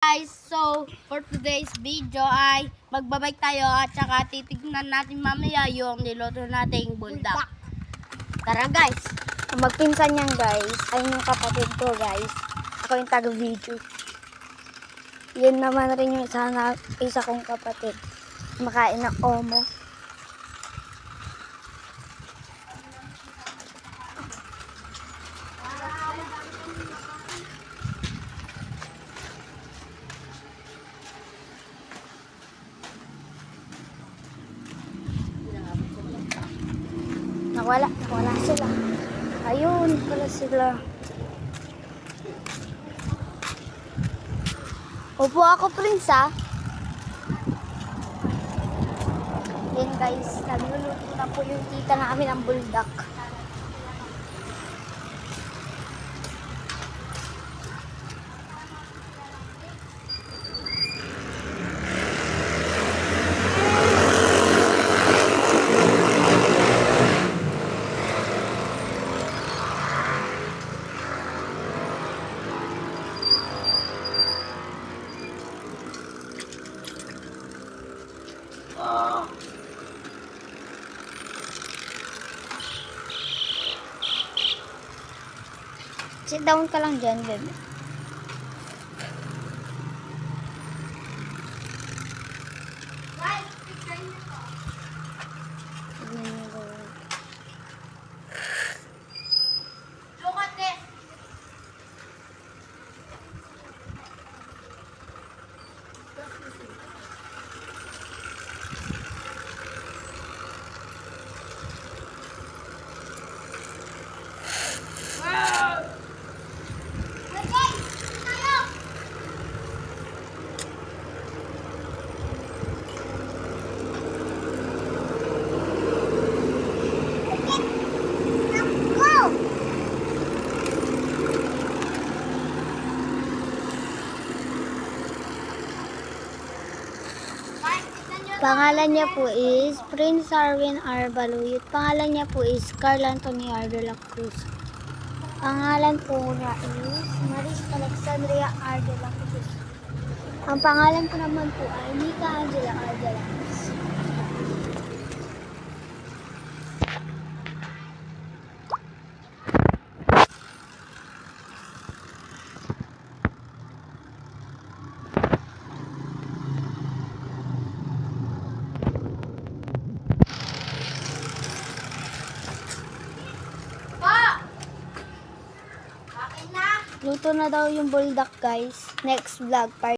guys, so for today's video ay magbabike tayo at saka titignan natin mamaya yung niluto nating buldak. Tara guys! Ang magpinsan niyan guys, ay yung kapatid ko guys. Ako yung taga-video. Yan naman rin yung isa kong kapatid. Makain ng omo. Nawala sila. Ayun pala sila. Upo ako, Prince, ha? Yan guys, nagluluto na po yung tita namin ng buldak. Sit down ka lang dyan, baby. Pangalan niya po is Prince Arwin R. Baluyot. Pangalan niya po is Carl Antonio R. de la Cruz. Pangalan po niya is Maris Alexandria R. de la Cruz. Ang pangalan ko naman po ay Nika Angela R. de la Cruz. Luto na daw yung buldak guys. Next vlog part